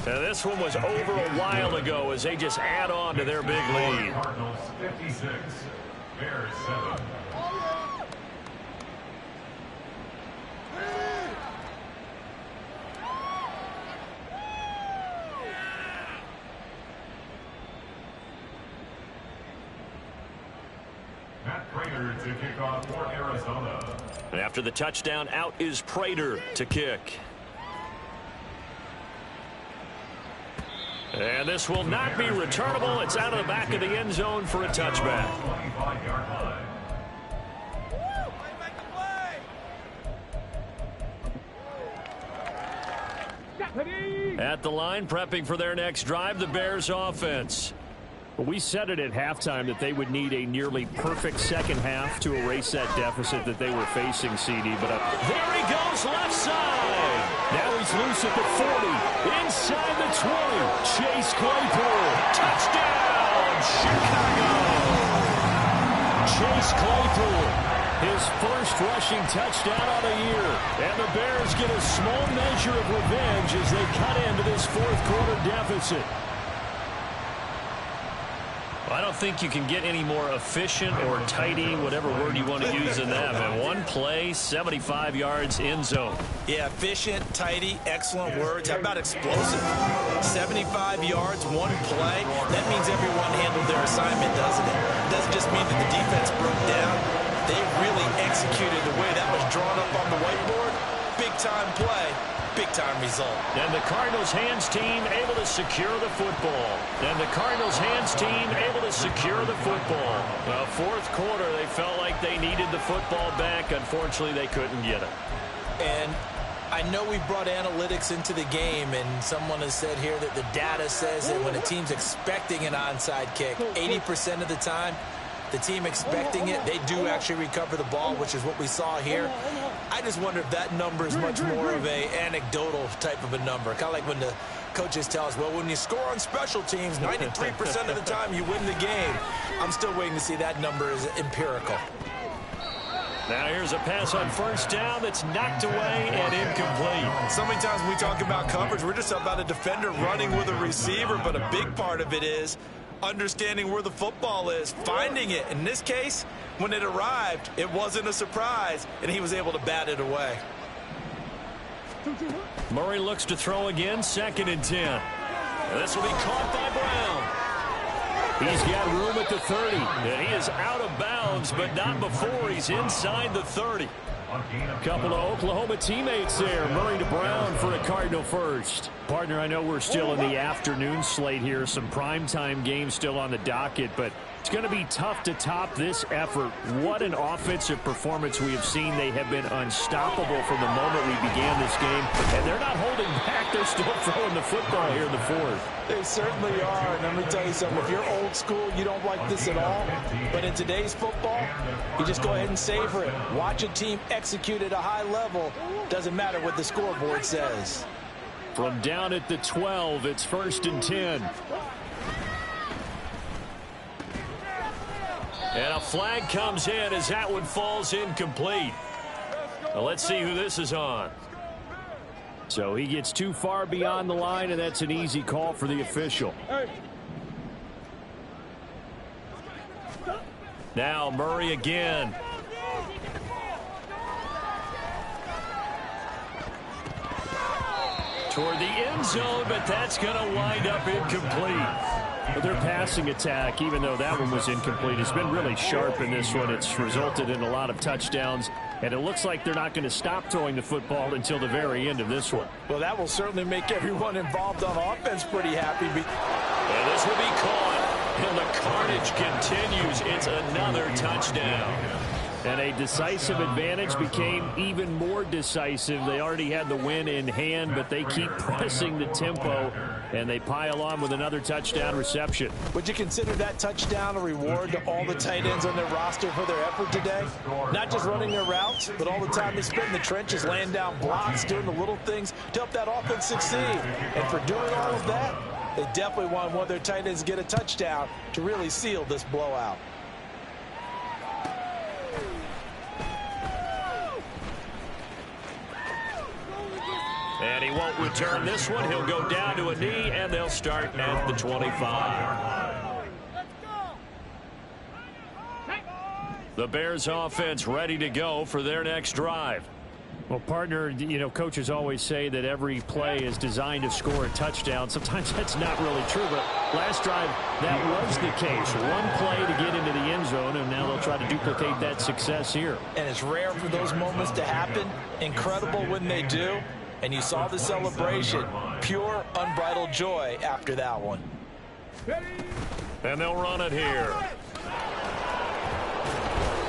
Now this one was over a while ago as they just add on to their big lead. Cardinals 56, Bears 7. Matt Prater to kick off for Arizona. And after the touchdown, out is Prater to kick. And this will not be returnable. It's out of the back of the end zone for a touchback. 25-yard line. At the line, prepping for their next drive, the Bears offense. We said it at halftime that they would need a nearly perfect second half to erase that deficit that they were facing, CD. But there he goes, left side. Now he's loose at the 40, inside the 20. Chase Claypool. Touchdown, Chicago. Chase Claypool, his first rushing touchdown of the year. And the Bears get a small measure of revenge as they cut into this fourth quarter deficit. I don't think you can get any more efficient or tidy, whatever word you want to use in that. And one play, 75 yards in zone. Yeah, efficient, tidy, excellent words. How about explosive? 75 yards, one play. That means everyone handled their assignment, doesn't it? It doesn't just mean that the defense broke down. They really executed the way that was drawn up on the whiteboard. Big-time play. Big-time result. And the Cardinals hands team able to secure the football. And the Cardinals hands team able to secure the football. Well, fourth quarter, they felt like they needed the football back. Unfortunately, they couldn't get it. And I know we've brought analytics into the game, and someone has said here that the data says that when a team's expecting an onside kick, 80% of the time, the team expecting it, they do actually recover the ball, which is what we saw here. I just wonder if that number is much more of a anecdotal type of a number. Kind of like when the coaches tell us, well, when you score on special teams, 93% of the time you win the game. I'm still waiting to see that number is empirical. Now here's a pass on first down that's knocked away and incomplete. So many times when we talk about coverage, we're just about a defender running with a receiver, but a big part of it is understanding where the football is, finding it. In this case, when it arrived, it wasn't a surprise, and he was able to bat it away. Murray looks to throw again, 2nd and 10. And this will be caught by Brown. He's got room at the 30. And he is out of bounds, but not before he's inside the 30. A couple of Oklahoma teammates there. Murray to Brown for a Cardinal first. Partner, I know we're still in the afternoon slate here. Some primetime games still on the docket, but it's going to be tough to top this effort. What an offensive performance we have seen. They have been unstoppable from the moment we began this game, and they're not holding back. They're still throwing the football here in the fourth. They certainly are, and let me tell you something. If you're old school, you don't like this at all. But in today's football, you just go ahead and savor it. Watch a team execute at a high level. Doesn't matter what the scoreboard says. From down at the 12, it's 1st and 10. And a flag comes in as that one falls incomplete. Now let's see who this is on. So he gets too far beyond the line, and that's an easy call for the official. Now Murray again. toward the end zone, but that's going to wind up incomplete. But their passing attack, even though that one was incomplete, has been really sharp in this one. It's resulted in a lot of touchdowns, and it looks like they're not going to stop throwing the football until the very end of this one. Well, that will certainly make everyone involved on offense pretty happy. And this will be caught, and the carnage continues. It's another touchdown. And a decisive advantage became even more decisive. They already had the win in hand, but they keep pressing the tempo, and they pile on with another touchdown reception. Would you consider that touchdown a reward to all the tight ends on their roster for their effort today? Not just running their routes, but all the time they spent in the trenches, laying down blocks, doing the little things to help that offense succeed. And for doing all of that, they definitely want one of their tight ends to get a touchdown to really seal this blowout. And he won't return this one. He'll go down to a knee, and they'll start at the 25. The Bears offense ready to go for their next drive. Well, partner, you know, coaches always say that every play is designed to score a touchdown. Sometimes that's not really true, but last drive, that was the case. One play to get into the end zone, and now they'll try to duplicate that success here. And it's rare for those moments to happen. Incredible when they do. And you saw the celebration. Pure, unbridled joy after that one. And they'll run it here.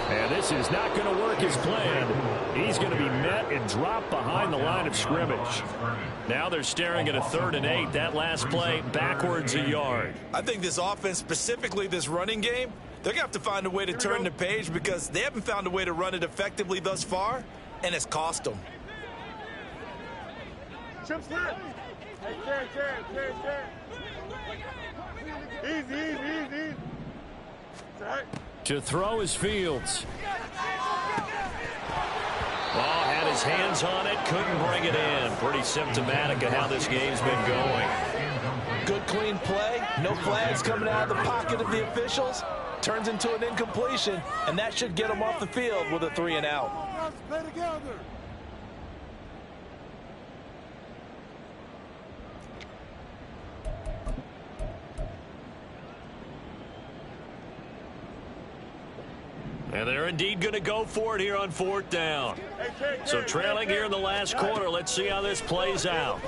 And this is not going to work as planned. He's going to be met and dropped behind the line of scrimmage. Now they're staring at a 3rd and 8. That last play backwards a yard. I think this offense, specifically this running game, they're going to have to find a way to turn the page because they haven't found a way to run it effectively thus far, and it's cost them. Easy. To throw is Fields. Ball had his hands on it, couldn't bring it in. Pretty symptomatic of how this game's been going. Good, clean play. No flags coming out of the pocket of the officials. Turns into an incompletion, and that should get them off the field with a 3 and out. Let's play together. And they're indeed going to go for it here on 4th down. So trailing here in the last quarter. Let's see how this plays out.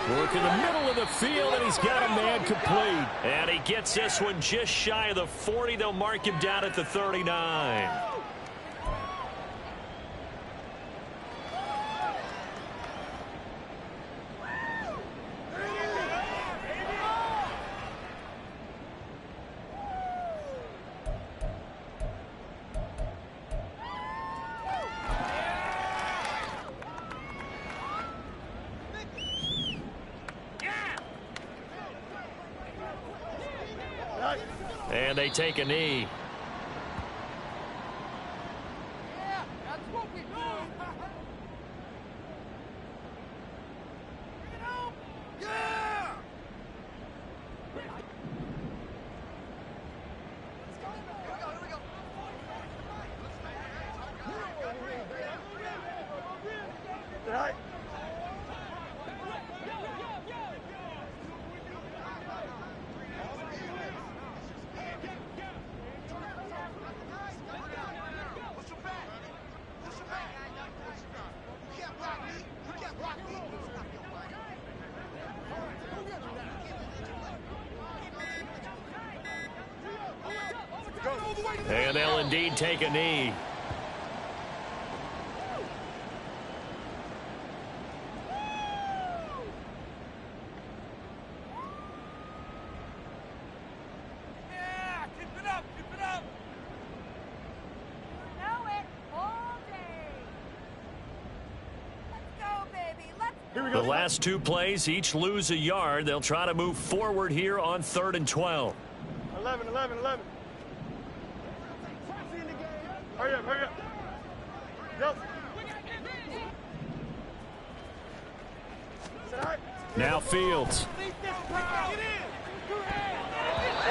Work in the middle of the field, and he's got a man complete. And he gets this one just shy of the 40. They'll mark him down at the 39. And they take a knee. Yeah, that's what we do. Yeah! And they'll indeed take a knee. Yeah! Keep it up! Keep it up! You know it all day. Let's go, baby. Let's go. The last 2 plays each lose a yard. They'll try to move forward here on 3rd and 12. 11. Hurry up. Go. Now Fields.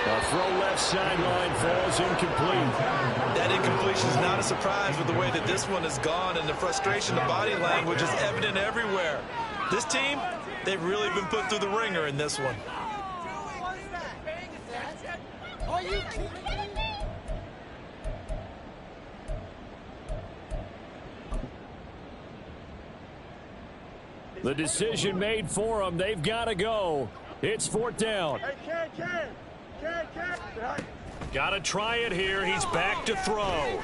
A throw left sideline falls incomplete. That incompletion is not a surprise with the way that this one has gone, and the frustration of body language is evident everywhere. This team, they've really been put through the ringer in this one. Are you kidding me? The decision made for them. They've got to go. It's 4th down. Got to try it here. He's back to throw.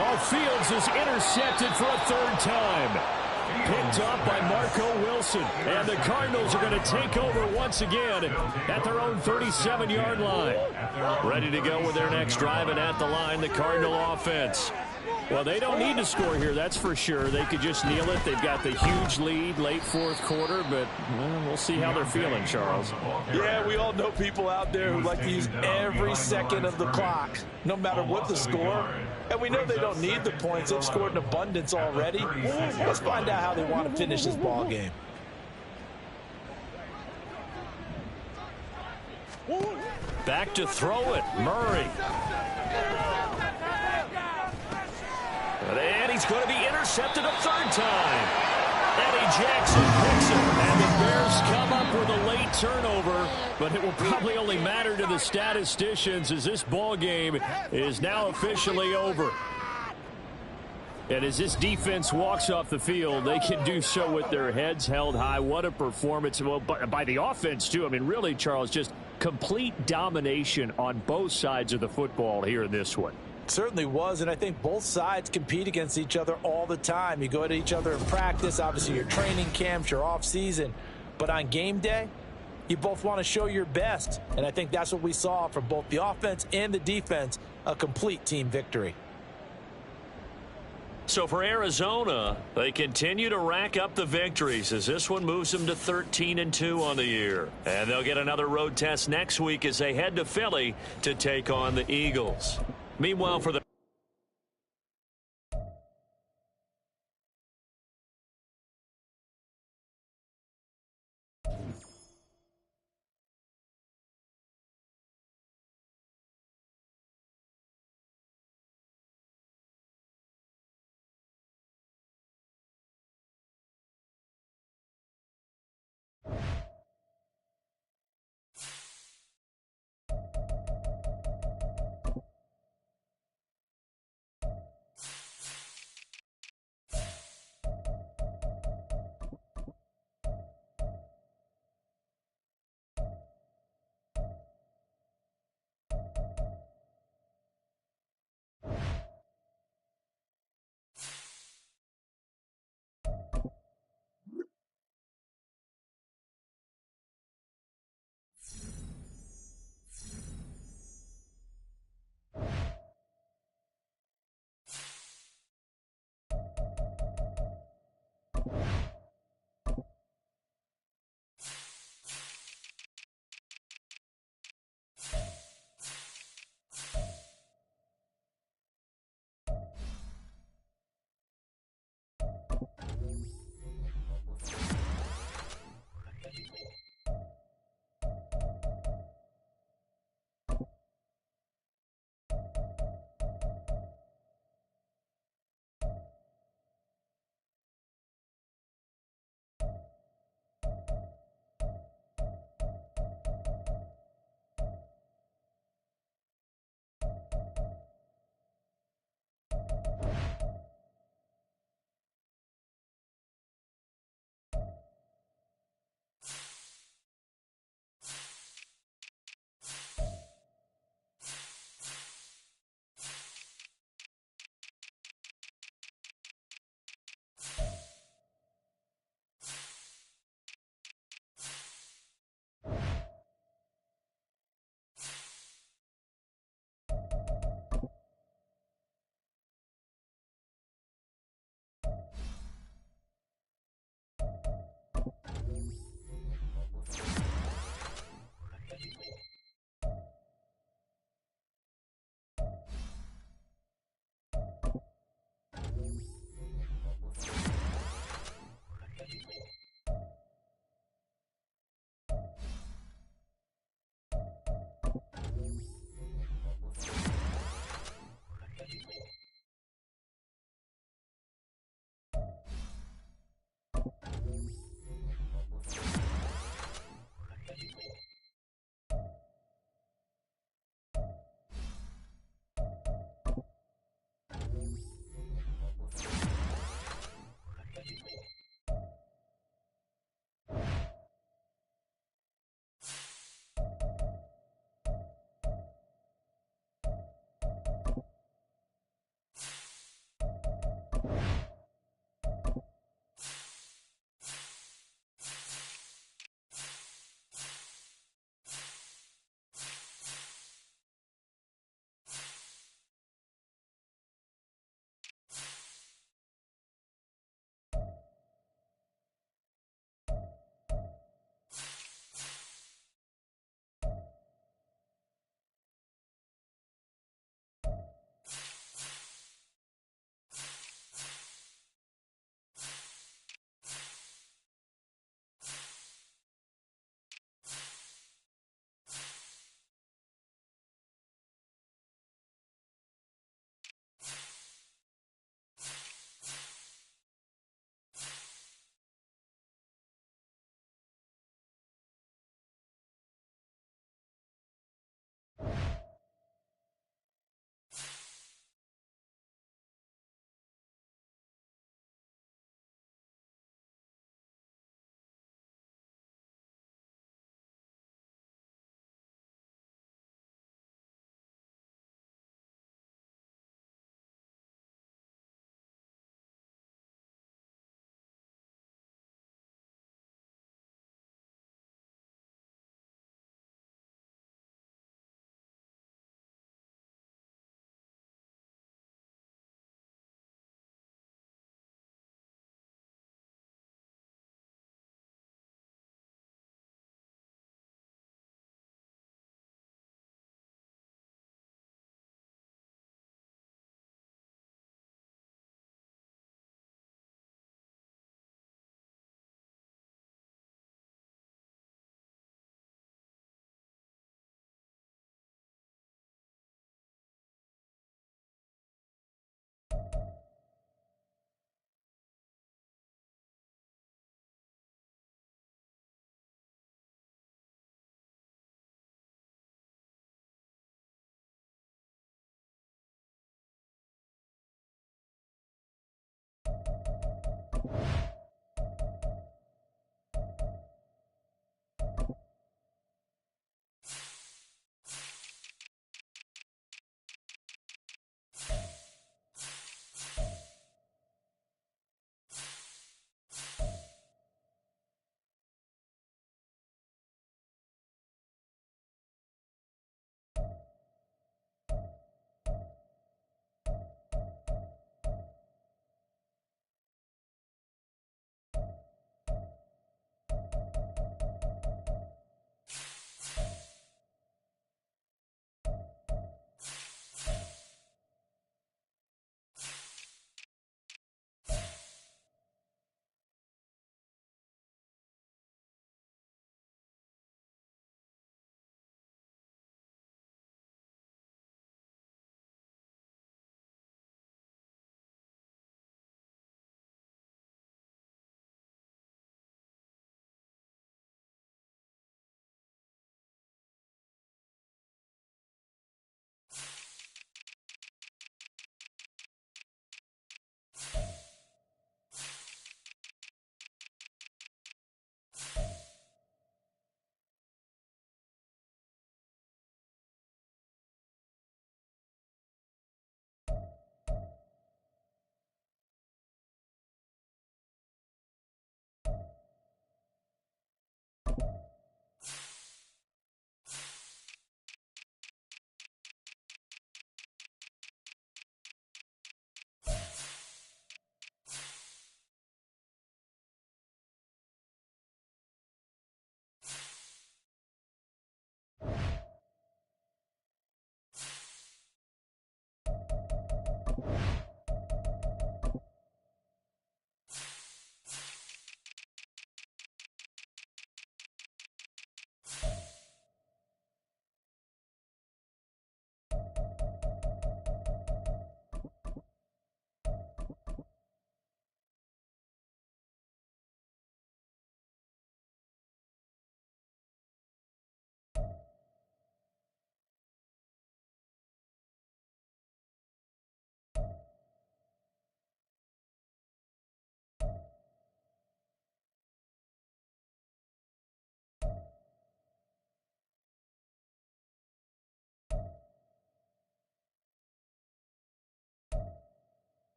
Oh, Fields is intercepted for a 3rd time. Picked up by Marco Wilson. And the Cardinals are going to take over once again at their own 37-yard line. Ready to go with their next drive, and at the line, the Cardinal offense. Well, they don't need to score here, that's for sure. They could just kneel it. They've got the huge lead late 4th quarter, but we'll see how they're feeling, Charles. Yeah, we all know people out there who like to use every second of the clock, no matter what the score. And we know they don't need the points. They've scored in abundance already. Let's find out how they want to finish this ball game. Back to throw it. Murray. And he's going to be intercepted a 3rd time. Eddie Jackson picks him, and the Bears come up with a late turnover, but it will probably only matter to the statisticians as this ball game is now officially over. And as this defense walks off the field, they can do so with their heads held high. What a performance. Well, by the offense, too. I mean, really, Charles, just complete domination on both sides of the football here in this one. Certainly was, and I think both sides compete against each other all the time. You go at each other in practice, obviously your training camps, your off season, but on game day, you both want to show your best, and I think that's what we saw from both the offense and the defense, a complete team victory. So for Arizona, they continue to rack up the victories as this one moves them to 13-2 on the year. And they'll get another road test next week as they head to Philly to take on the Eagles. Meanwhile, for the